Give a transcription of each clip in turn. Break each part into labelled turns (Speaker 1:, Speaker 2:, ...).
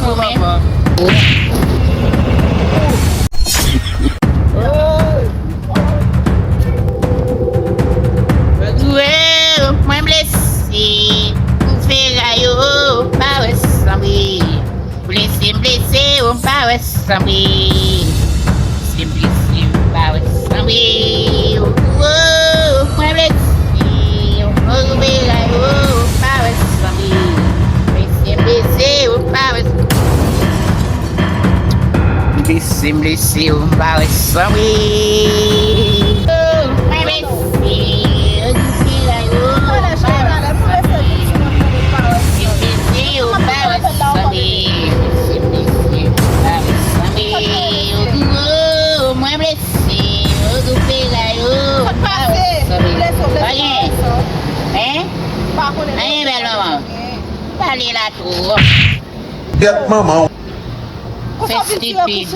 Speaker 1: for me. Well, my blessing, you power somebody. Blessing, power somebody. Simply, power somebody. Whoa, my blessing, you power somebody. Blessing, power. Blessing, power somebody. Oh, my blessing.
Speaker 2: Get maman.
Speaker 1: Festipi.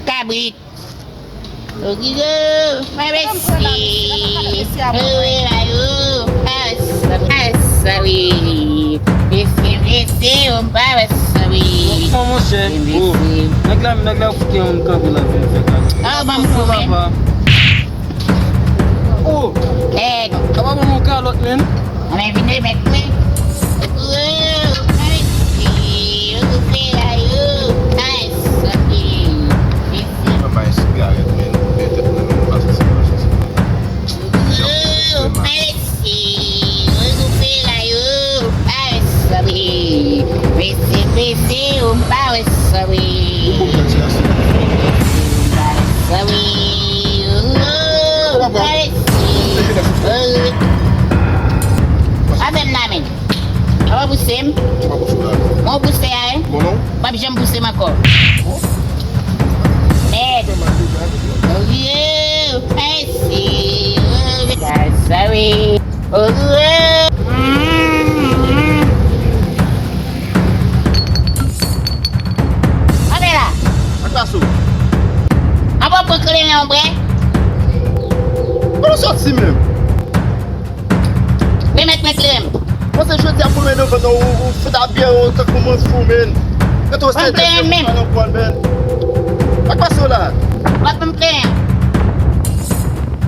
Speaker 1: Cabrit. My bestie.
Speaker 3: Comment c'est? Oh, nagla foutu un câble là,
Speaker 1: Ah, maman.
Speaker 3: oh,
Speaker 1: Eh,
Speaker 3: comment mon calotte, man?
Speaker 1: on est venu mettre moi.
Speaker 2: Mamãe, cigarro,
Speaker 1: Busem, mau buse ya? Babi jam buse mako. Oh yeah, I see. Sorry. Oh yeah. Amela.
Speaker 2: Attention.
Speaker 1: Apa pekele yang bre?
Speaker 2: Comment sorti même?
Speaker 1: Be met klem.
Speaker 2: Você já tem por menos quando o fedabia o tá como fumendo. Eu tô saindo. A passou lá.
Speaker 1: Wat pem klem.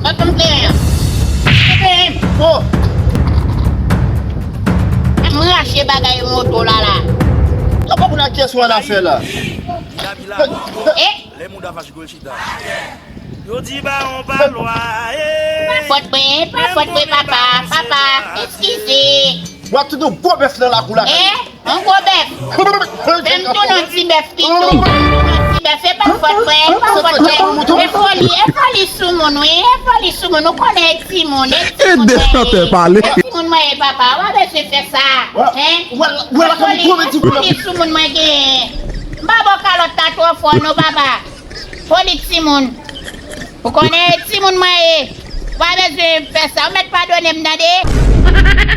Speaker 1: Wat pem klem. Klem.
Speaker 2: Oh,
Speaker 1: Mwen achè bagay moto la la.
Speaker 2: tá bom na caisse ou na fête là.
Speaker 1: Eh?
Speaker 4: Les mouda vache gol chita. Yo di ba on pa loi.
Speaker 1: Pas faute papa. Papa, excusez.
Speaker 2: What to do? Bois bœuf dans la couleur.
Speaker 1: Eh? Un gros bœuf. Même tout non petit bœuf tito. Fais pas faute frère, pas faute frère. Folie sous mon oui, folie sous mon, nous connaît Simon.
Speaker 5: Descendez parler.
Speaker 1: Simon moi papa, on va se faire ça. Hein? Folie sous mon moi gain. Baba calotte ta trois fois non papa. Folie Simon. Vous connaissez Simon moi. Va besoin faire ça, on met pas donner m'dade.